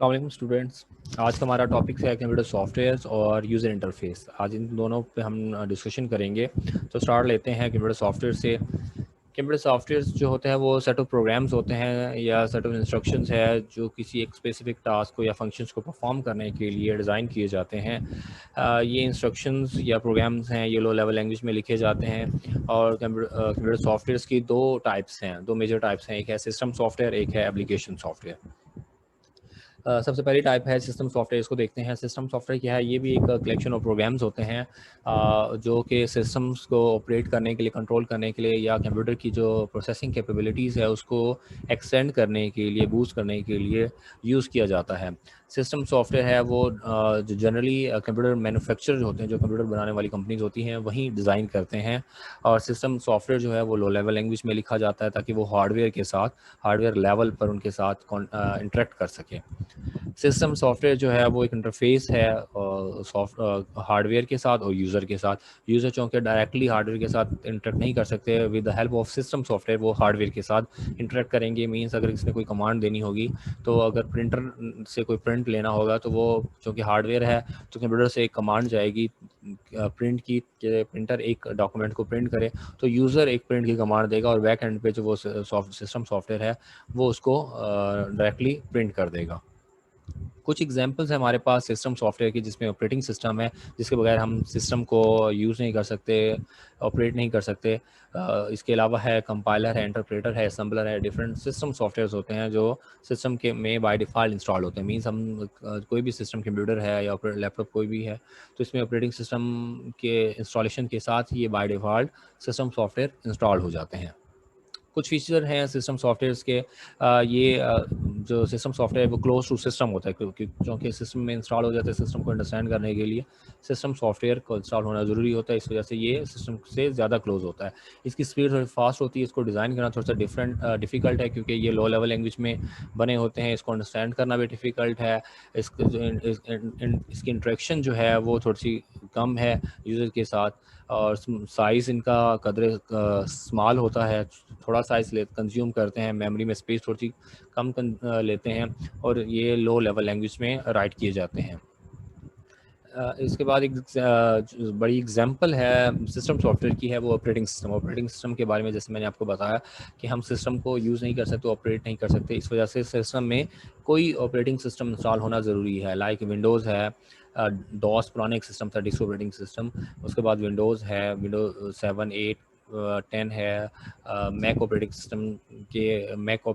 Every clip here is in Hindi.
अस्सलाम वालेकुम स्टूडेंट्स। आज का हमारा टॉपिक है कंप्यूटर सॉफ्टवेयर्स और यूज़र इंटरफेस। आज इन दोनों पे हम डिस्कशन करेंगे। तो स्टार्ट लेते हैं कंप्यूटर सॉफ्टवेयर से। कंप्यूटर सॉफ्टवेयर्स जो होते हैं वो सेट ऑफ प्रोग्राम्स होते हैं या सेट ऑफ इंस्ट्रक्शंस है जो किसी एक स्पेसिफिक टास्क को या फंक्शंस को परफॉर्म करने के लिए डिज़ाइन किए जाते हैं। ये इंस्ट्रक्शंस या प्रोग्राम्स हैं, ये लो लेवल लैंग्वेज में लिखे जाते हैं। और कंप्यूटर सॉफ्टवेयर्स की दो टाइप्स हैं, दो मेजर टाइप्स हैं। एक है सिस्टम सॉफ्टवेयर, एक है एप्लीकेशन सॉफ्टवेयर। सबसे पहली टाइप है सिस्टम सॉफ्टवेयर। इसको देखते हैं। सिस्टम सॉफ्टवेयर क्या है? ये भी एक कलेक्शन ऑफ प्रोग्राम्स होते हैं जो कि सिस्टम्स को ऑपरेट करने के लिए, कंट्रोल करने के लिए, या कंप्यूटर की जो प्रोसेसिंग कैपेबिलिटीज़ है उसको एक्सटेंड करने के लिए, बूस्ट करने के लिए यूज़ किया जाता है। सिस्टम सॉफ्टवेयर है वो जो जनरली कंप्यूटर मैन्युफैक्चरर होते हैं, जो कंप्यूटर बनाने वाली कंपनीज होती हैं, वहीं डिज़ाइन करते हैं। और सिस्टम सॉफ्टवेयर जो है वो लो लेवल लैंग्वेज में लिखा जाता है ताकि वो हार्डवेयर के साथ, हार्डवेयर लेवल पर उनके साथ इंटरेक्ट कर सके। सिस्टम सॉफ्टवेयर जो है वो एक इंटरफेस है हार्डवेयर के साथ और यूज़र के साथ। यूज़र चूँकि डायरेक्टली हार्डवेयर के साथ इंटरेक्ट नहीं कर सकते, with the help of system software वो हार्डवेयर के साथ इंटरेक्ट करेंगे। मींस अगर इसने कोई कमांड देनी होगी, तो अगर प्रिंटर से कोई प्रिंट लेना होगा, तो वो चूँकि हार्डवेयर है तो कंप्यूटर से एक कमांड जाएगी प्रिंट की, कि प्रिंटर एक डॉक्यूमेंट को प्रिंट करे। तो यूज़र एक प्रिंट की कमांड देगा और बैक एंड पे जो वो सिस्टम सॉफ्टवेयर है वो उसको डायरेक्टली प्रिंट कर देगा। कुछ एग्जांपल्स हैं हमारे पास सिस्टम सॉफ्टवेयर की, जिसमें ऑपरेटिंग सिस्टम है, जिसके बगैर हम सिस्टम को यूज़ नहीं कर सकते, ऑपरेट नहीं कर सकते। इसके अलावा है कंपाइलर है, इंटरप्रेटर है, असम्बलर है। डिफरेंट सिस्टम सॉफ्टवेयर्स होते हैं जो सिस्टम के में बाय डिफ़ॉल्ट इंस्टॉल होते हैं। मीन्स हम कोई भी सिस्टम, कंप्यूटर है या लैपटॉप कोई भी है, तो इसमें ऑपरेटिंग सिस्टम के इंस्टॉलेशन के साथ ये by default system software install हो जाते हैं। कुछ फीचर हैं सिस्टम सॉफ्टवेयर्स के। जो सिस्टम सॉफ्टवेयर है वो क्लोज टू सिस्टम होता है, क्योंकि सिस्टम में इंस्टॉल हो जाता है। सिस्टम को अंडरस्टैंड करने के लिए सिस्टम सॉफ्टवेयर को इंस्टॉल होना ज़रूरी होता है, इस वजह से ये सिस्टम से ज़्यादा क्लोज होता है। इसकी स्पीड थोड़ी फास्ट होती है। इसको डिज़ाइन करना थोड़ा सा डिफ़िकल्ट है, क्योंकि ये लो लेवल लैंग्वेज में बने होते हैं। इसको अंडरस्टैंड करना भी डिफ़िकल्ट है। इसकी इंट्रैक्शन जो है वो थोड़ी सी कम है यूज़र के साथ। और साइज़ इनका कदर स्मॉल होता है, थोड़ा साइज़ कंज्यूम करते हैं, मेमोरी में स्पेस थोड़ी सी कम लेते हैं, और ये लो लेवल लैंग्वेज में राइट किए जाते हैं। इसके बाद एक जो बड़ी एग्जांपल है सिस्टम सॉफ्टवेयर की है, वो ऑपरेटिंग सिस्टम। ऑपरेटिंग सिस्टम के बारे में जैसे मैंने आपको बताया कि हम सिस्टम को यूज़ नहीं कर सकते, ऑपरेट नहीं कर सकते। इस वजह से सिस्टम में कोई ऑपरेटिंग सिस्टम इंस्टॉल होना ज़रूरी है। लाइक विंडोज़ है, डॉस पुराने एक सिस्टम था, डिस्क ऑपरेटिंग सिस्टम। उसके बाद विंडोज़ है, विंडोज 7, 8, 10 है। मैक ऑपरेटिंग सिस्टम के मैक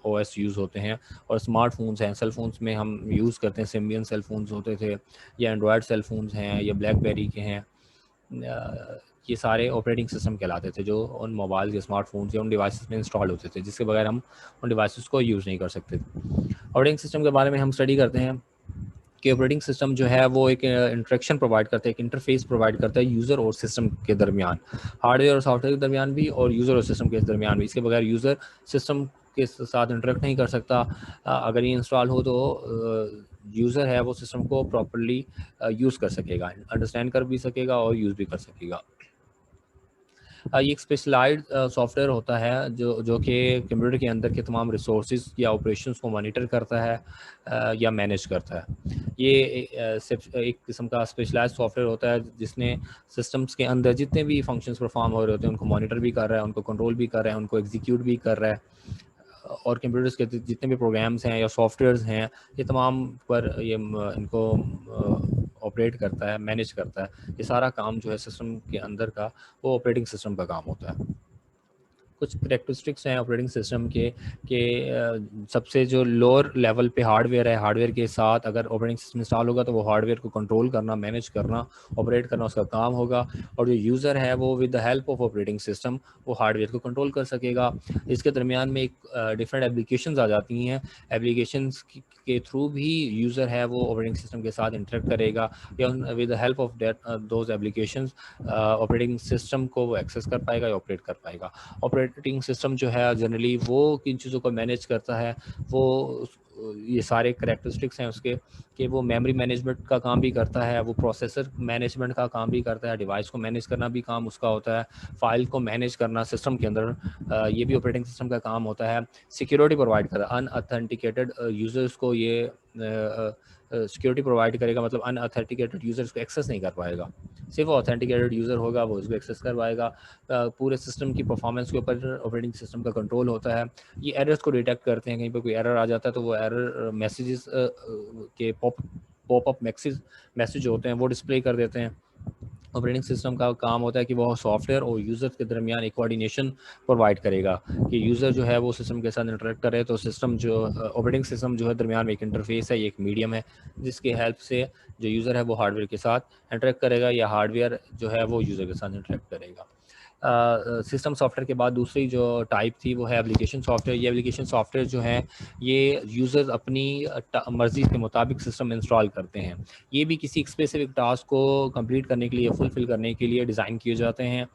ओएस यूज़ होते हैं। और स्मार्टफोन्स हैं, सेल फोन्स में हम यूज़ करते हैं। सिम्बियन सेल फोन्स होते थे, या एंड्रॉयड सेल फोन्स हैं, या ब्लैकबेरी के हैं। ये सारे ऑपरेटिंग सिस्टम कहलाते थे, जो उन मोबाइल या स्मार्टफोन्स या उन डिवाइसेस में इंस्टॉल होते थे, जिसके बगैर हम उन डिवाइसेस को यूज़ नहीं कर सकते थे। ऑपरेटिंग सिस्टम के बारे में हम स्टडी करते हैं कि ऑपरेटिंग सिस्टम जो है वो एक इंटरेक्शन प्रोवाइड करता है, एक इंटरफेस प्रोवाइड करता है यूज़र और सिस्टम के दरमियान, हार्डवेयर और सॉफ्टवेयर के दरमियान भी, और यूज़र और सिस्टम के दरमियान भी। इसके बगैर यूज़र सिस्टम के साथ इंटरेक्ट नहीं कर सकता। अगर ये इंस्टॉल हो तो यूज़र है वो सिस्टम को प्रॉपरली यूज़ कर सकेगा, अंडरस्टैंड कर भी सकेगा और यूज़ भी कर सकेगा। ये एक स्पेशलाइज्ड सॉफ्टवेयर होता है जो कि कंप्यूटर के अंदर के तमाम रिसोर्सेज या ऑपरेशंस को मॉनिटर करता है या मैनेज करता है। ये सिर्फ एक किस्म का स्पेशलाइज्ड सॉफ्टवेयर होता है जिसने सिस्टम्स के अंदर जितने भी फंक्शंस परफॉर्म हो रहे होते हैं उनको मॉनिटर भी कर रहा है, उनको कंट्रोल भी कर रहा है, उनको एग्जीक्यूट भी कर रहा है। और कंप्यूटर्स के जितने भी प्रोग्राम्स हैं या सॉफ्टवेयर्स हैं, ये तमाम पर ये इनको ऑपरेट करता है, मैनेज करता है। ये सारा काम जो है सिस्टम के अंदर का, वो ऑपरेटिंग सिस्टम का काम होता है। कुछ करेक्टरिस्टिक्स हैं ऑपरेटिंग सिस्टम के सबसे जो लोअर लेवल पे हार्डवेयर है, हार्डवेयर के साथ अगर ऑपरेटिंग सिस्टम इंस्टॉल होगा तो वो हार्डवेयर को कंट्रोल करना, मैनेज करना, ऑपरेट करना उसका काम होगा। और जो यूज़र है वो with the help of operating system वो हार्डवेयर को कंट्रोल कर सकेगा। इसके दरमियान में एक डिफरेंट एप्लीकेशंस आ जाती हैं। एप्लीकेशंस के थ्रू भी यूज़र है वो ऑपरेटिंग सिस्टम के साथ इंटरेक्ट करेगा, या with the help of that those applications operating system को वो एक्सेस कर पाएगा या ऑपरेट कर पाएगा। ऑपरेटिंग सिस्टम जो है जनरली वो किन चीज़ों को मैनेज करता है, वो ये सारे करेक्टरिस्टिक्स हैं उसके, कि वो मेमोरी मैनेजमेंट का काम भी करता है, वो प्रोसेसर मैनेजमेंट का काम भी करता है, डिवाइस को मैनेज करना भी काम उसका होता है, फाइल को मैनेज करना सिस्टम के अंदर ये भी ऑपरेटिंग सिस्टम का काम होता है। सिक्योरिटी प्रोवाइड करता है, अनऑथेंटिकेटेड यूज़र्स को ये सिक्योरिटी प्रोवाइड करेगा, मतलब अनऑथेंटिकेटेड यूज़र इसको एक्सेस नहीं कर पाएगा। सिर्फ ऑथेंटिकेटेड यूज़र होगा वो इसको एक्सेस कर पाएगा। पूरे सिस्टम की परफॉर्मेंस के ऊपर ऑपरेटिंग सिस्टम का कंट्रोल होता है। ये एरर्स को डिटेक्ट करते हैं, कहीं पर कोई एरर आ जाता है तो वो एरर मैसेजेस के पॉपअप मैसेज होते हैं वो डिस्प्ले कर देते हैं। ऑपरेटिंग सिस्टम का काम होता है कि वो सॉफ्टवेयर और यूज़र के दरमियान एक कोऑर्डिनेशन प्रोवाइड करेगा कि यूज़र जो है वो सिस्टम के साथ इंटरेक्ट करे, तो सिस्टम जो ऑपरेटिंग सिस्टम जो है दरमियान में एक इंटरफेस है, ये एक मीडियम है जिसकी हेल्प से जो यूज़र है वो हार्डवेयर के साथ इंटरेक्ट करेगा या हार्डवेयर जो है वो यूज़र के साथ इंटरेक्ट करेगा। सिस्टम सॉफ्टवेयर के बाद दूसरी जो टाइप थी वो है एप्लीकेशन सॉफ्टवेयर। ये एप्लीकेशन सॉफ्टवेयर जो है ये यूज़र्स अपनी मर्ज़ी के मुताबिक सिस्टम इंस्टॉल करते हैं। ये भी किसी स्पेसिफिक टास्क को कंप्लीट करने के लिए, फुलफ़िल करने के लिए डिज़ाइन किए जाते हैं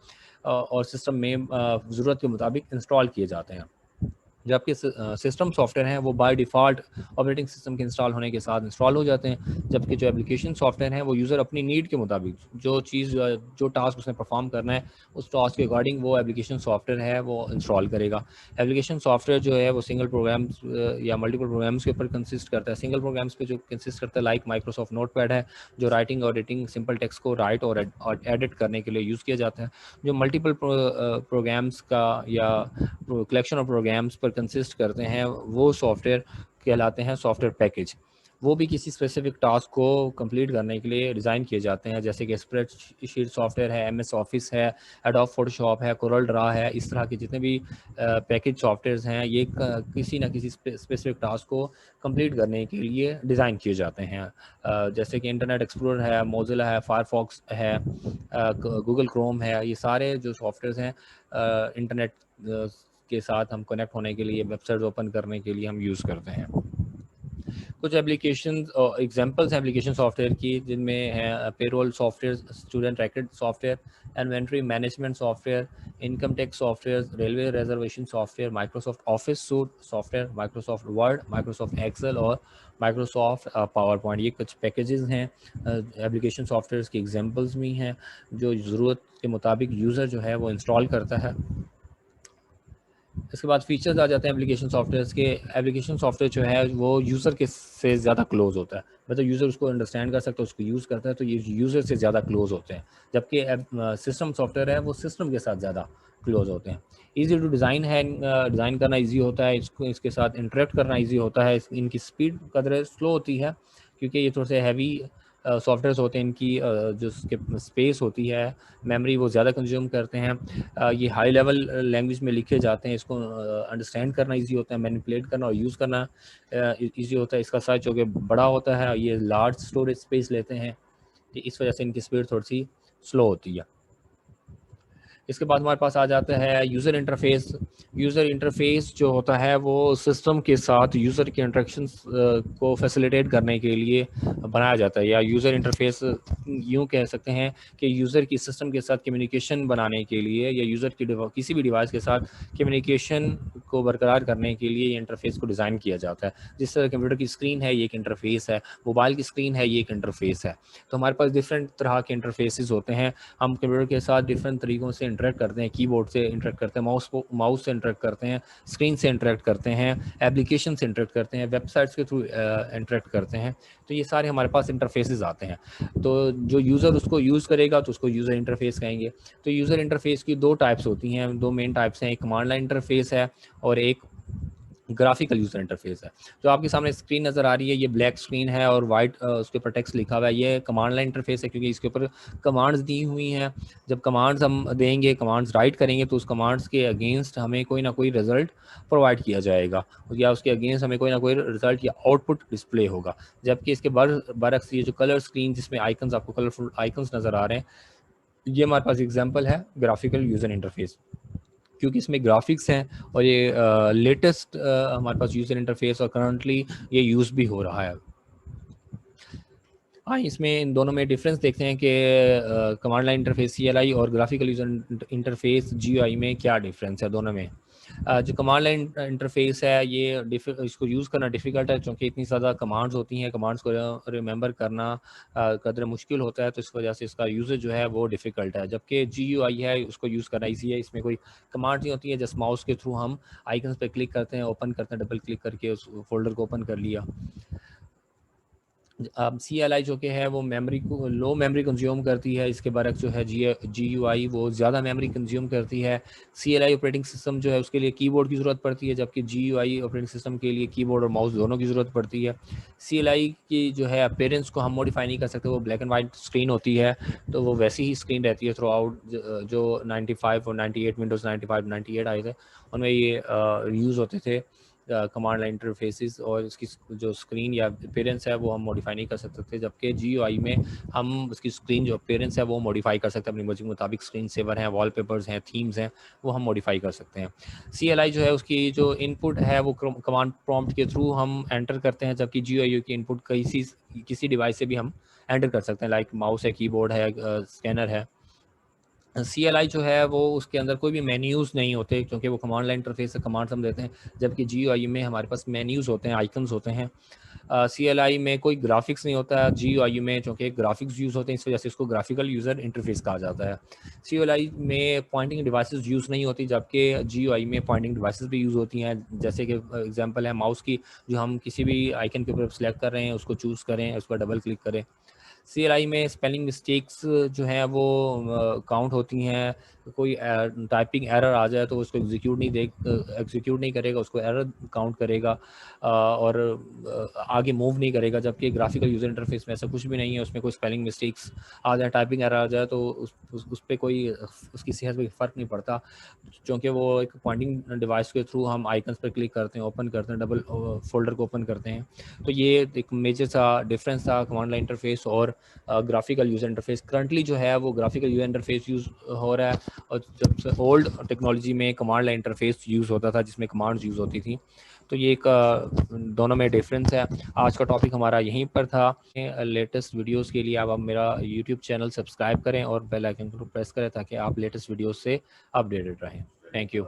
और सिस्टम में ज़रूरत के मुताबिक इंस्टॉल किए जाते हैं। जबकि सिस्टम सॉफ्टवेयर हैं वो बाय डिफ़ॉल्ट ऑपरेटिंग सिस्टम के इंस्टॉल होने के साथ इंस्टॉल हो जाते हैं, जबकि जो एप्लीकेशन सॉफ्टवेयर हैं वो यूज़र अपनी नीड के मुताबिक जो टास्क उसने परफॉर्म करना है उस टास्क के अकॉर्डिंग वो एप्लीकेशन सॉफ्टवेयर है वो इंस्टॉल करेगा। एप्लीकेशन सॉफ्टवेयर जो है वो सिंगल प्रोग्राम्स या मल्टीपल प्रोग्राम्स के ऊपर कंसिस्ट करता है। सिंगल प्रोग्राम्स पे जो कंसिस्ट करता है लाइक माइक्रोसॉफ्ट नोटपैड है, जो राइटिंग और एडिटिंग सिंपल टेक्स्ट को राइट और एडिट करने के लिए यूज़ किया जाता है। जो मल्टीपल प्रोग्राम्स का या कलेक्शन ऑफ प्रोग्राम्स पर कंसिस्ट करते हैं वो सॉफ्टवेयर कहलाते हैं सॉफ्टवेयर पैकेज। वो भी किसी स्पेसिफिक टास्क को कंप्लीट करने के लिए डिज़ाइन किए जाते हैं, जैसे कि स्प्रेडशीट सॉफ्टवेयर है, एमएस ऑफिस है, एडोब फोटोशॉप है, कोरल ड्रा है। इस तरह के जितने भी पैकेज सॉफ्टवेयर्स हैं ये किसी ना किसी स्पेसिफिक टास्क को कंप्लीट करने के लिए डिज़ाइन किए जाते हैं। जैसे कि इंटरनेट एक्सप्लोरर है, मोजिला है, फायरफॉक्स है, गूगल क्रोम है। ये सारे जो सॉफ्टवेयर्स हैं इंटरनेट के साथ हम कनेक्ट होने के लिए, वेबसाइट ओपन करने के लिए हम यूज़ करते हैं। कुछ एप्लीकेशन एग्जांपल्स हैं एप्लीकेशन सॉफ्टवेयर की, जिनमें है payroll software, student racket software, inventory management software, income tax software, railway reservation software, Microsoft Office suite software, Microsoft Word, Microsoft Excel और माइक्रोसॉफ्ट पावर पॉइंट। ये कुछ पैकेजेस हैं एप्लीकेशन सॉफ्टवेयर की एग्जांपल्स भी हैं जो ज़रूरत के मुताबिक यूज़र जो है वो इंस्टॉल करता है। इसके बाद फीचर्स आ जाते हैं एप्लीकेशन सॉफ्टवेयर के। एप्लीकेशन सॉफ्टवेयर जो है वो यूज़र के से ज़्यादा क्लोज होता है, मतलब यूज़र उसको अंडरस्टैंड कर सकता है, उसको यूज़ करता है, तो ये यूज़र से ज़्यादा क्लोज होते हैं। जबकि सिस्टम सॉफ्टवेयर है वो सिस्टम के साथ ज़्यादा क्लोज होते हैं। ईजी टू डिज़ाइन है, डिज़ाइन करना ईजी होता है, इसको इसके साथ इंटरेक्ट करना ईजी होता है। इनकी स्पीड कदर स्लो होती है क्योंकि ये थोड़े से हैवी सॉफ्टवेयर्स होते हैं। इनकी जो स्पेस होती है, मेमोरी, वो ज़्यादा कंज्यूम करते हैं। ये हाई लेवल लैंग्वेज में लिखे जाते हैं, इसको अंडरस्टैंड करना इजी होता है, मैनिपुलेट करना और यूज़ करना इजी होता है। इसका साइज जो कि बड़ा होता है, ये लार्ज स्टोरेज स्पेस लेते हैं, तो इस वजह से इनकी स्पीड थोड़ी सी स्लो होती है। इसके बाद हमारे पास आ जाता है यूज़र इंटरफेस। यूज़र इंटरफेस जो होता है वो सिस्टम के साथ यूज़र के इंटरेक्शंस को फैसिलिटेट करने के लिए बनाया जाता है, या यूज़र इंटरफेस यूँ कह सकते हैं कि यूज़र की सिस्टम के साथ कम्युनिकेशन बनाने के लिए या यूज़र की किसी भी डिवाइस के साथ कम्युनिकेशन को बरकरार करने के लिए ये इंटरफेस को डिज़ाइन किया जाता है। जिस तरह कंप्यूटर की स्क्रीन है ये एक इंटरफेस है, मोबाइल की स्क्रीन है ये एक इंटरफेस है। तो हमारे पास डिफरेंट तरह के इंटरफेसेस होते हैं। हम कंप्यूटर के साथ डिफरेंट तरीक़ों से इंटरेक्ट करते हैं, कीबोर्ड से इंटरेक्ट करते हैं, माउस से इंटरेक्ट करते हैं, स्क्रीन से इंटरेक्ट करते हैं, एप्लीकेशन से इंटरेक्ट करते हैं, वेबसाइट्स के थ्रू इंटरेक्ट करते हैं। तो ये सारे हमारे पास इंटरफेसेस आते हैं। तो जो यूज़र उसको यूज़ करेगा तो उसको यूज़र इंटरफेस कहेंगे। तो यूज़र इंटरफेस की दो टाइप्स होती हैं, दो मेन टाइप्स हैं। एक कमांड लाइन इंटरफेस है और एक ग्राफिकल यूज़र इंटरफेस है। जो आपके सामने स्क्रीन नज़र आ रही है ये ब्लैक स्क्रीन है और वाइट उसके ऊपर टेक्स्ट लिखा हुआ है, ये कमांड लाइन इंटरफेस है क्योंकि इसके ऊपर कमांड्स दी हुई हैं। जब कमांड्स हम देंगे, कमांड्स राइट करेंगे तो उस कमांड्स के अगेंस्ट हमें कोई ना कोई रिजल्ट प्रोवाइड किया जाएगा या उसके अगेंस्ट हमें कोई ना कोई रिजल्ट या आउटपुट डिस्प्ले होगा। जबकि इसके बरक्स ये जो कलर स्क्रीन जिसमें आइकन्स, आपको कलरफुल आइकन्स नज़र आ रहे हैं, ये हमारे पास एग्जाम्पल है ग्राफिकल यूज़र इंटरफेस, क्योंकि इसमें ग्राफिक्स हैं और ये लेटेस्ट हमारे पास यूज़र इंटरफेस और करंटली ये यूज़ भी हो रहा है। हाँ, इसमें इन दोनों में डिफरेंस देखते हैं कि कमांड लाइन इंटरफेस CLI और ग्राफिकल यूज़र इंटरफेस GUI में क्या डिफरेंस है दोनों में। जो कमांड लाइन इंटरफेस है ये इसको यूज़ करना डिफ़िकल्ट है क्योंकि इतनी ज़्यादा कमांड्स होती हैं, कमांड्स को रिमेंबर करना कदर मुश्किल होता है, तो इस वजह से इसका यूज़र जो है वो डिफ़िकल्ट है। जबकि GUI है उसको यूज़ करना ईज़ी है, इसमें कोई कमांड्स नहीं होती है, जस्ट माउस के थ्रू हम आइकन्स पे क्लिक करते हैं, ओपन करते हैं, डबल क्लिक करके उस फ़ोल्डर को ओपन कर लिया। अब CLI जो कि है वो मेमोरी को लो मेमोरी कंज्यूम करती है, इसके बरक्स जो है GUI वो ज़्यादा मेमोरी कंज्यूम करती है। CLI ऑपरेटिंग सिस्टम जो है उसके लिए कीबोर्ड की ज़रूरत पड़ती है, जबकि GUI ऑपरेटिंग सिस्टम के लिए कीबोर्ड और माउस दोनों की ज़रूरत पड़ती है। CLI की जो है अपीयरेंस को हम मॉडिफाई नहीं कर सकते, वो ब्लैक एंड वाइट स्क्रीन होती है, तो वो वैसी ही स्क्रीन रहती है थ्रू आउट। जो 95 और 98 विंडोज़ 95 98 आए थे उनमें ये यूज़ होते थे कमांड लाइन इंटरफेसेस, और इसकी जो स्क्रीन या अपीयरेंस है वो हम मॉडिफाई नहीं कर सकते थे, जबकि GUI में हम उसकी स्क्रीन जो अपीयरेंस है वो मॉडिफाई कर सकते हैं अपनी मर्जी के मुताबिक। स्क्रीन सेवर हैं, वॉलपेपर्स हैं, थीम्स हैं, वो हम मॉडिफाई कर सकते हैं। CLI जो है उसकी जो इनपुट है वो कमांड प्रॉम्प्ट के थ्रू हम एंटर करते हैं, जबकि GUI की इनपुट किसी डिवाइस से भी हम एंटर कर सकते हैं, लाइक माउस है, कीबोर्ड है, स्कैनर है। CLI जो है वो उसके अंदर कोई भी मेन्यूज़ नहीं होते, क्योंकि वो कमांड लाइन इंटरफेस से कमांड्स हम देते हैं, जबकि GUI में हमारे पास मेन्यूज़ होते हैं, आइकन्स होते हैं। CLI में कोई ग्राफिक्स नहीं होता है, GUI में चूँकि ग्राफिक्स यूज़ होते हैं इस वजह से इसको ग्राफिकल यूज़र इंटरफेस कहा जाता है। CLI में पॉइंटिंग डिवाइसेस यूज़ नहीं होती, जबकि GUI में पॉइंटिंग डिवाइसेस भी यूज़ होती हैं, जैसे कि एग्जांपल है माउस की, जो हम किसी भी आइकन के ऊपर सेलेक्ट कर रहे हैं उसको चूज़ करें, उस पर डबल क्लिक करें। CLI में स्पेलिंग मिस्टेक्स जो हैं वो काउंट होती हैं। कोई टाइपिंग एरर आ जाए तो उसको एग्जीक्यूट नहीं करेगा, उसको एरर काउंट करेगा और आगे मूव नहीं करेगा, जबकि ग्राफिकल यूज़र इंटरफेस में ऐसा कुछ भी नहीं है। उसमें कोई स्पेलिंग मिस्टेक्स आ जाए, टाइपिंग एरर आ जाए तो उस पे कोई उसकी सेहत पे फ़र्क नहीं पड़ता, क्योंकि वो एक पॉइंटिंग डिवाइस के थ्रू हम आइकन्स पर क्लिक करते हैं, ओपन करते हैं, डबल फोल्डर को ओपन करते हैं। तो ये एक मेजर सा डिफरेंस था कमांड लाइन इंटरफेस और ग्राफिकल यूज़र इंटरफेस। करंटली जो है वो ग्राफिकल यूज़र इंटरफेस यूज़ हो रहा है, और जब से ओल्ड टेक्नोलॉजी में कमांड लाइन इंटरफेस यूज़ होता था जिसमें कमांड्स यूज़ होती थी। तो ये एक दोनों में डिफरेंस है। आज का टॉपिक हमारा यहीं पर था। लेटेस्ट वीडियोस के लिए आप मेरा यूट्यूब चैनल सब्सक्राइब करें और बेल आइकन को प्रेस करें ताकि आप लेटेस्ट वीडियोस से अपडेटेड रहें। Thank you.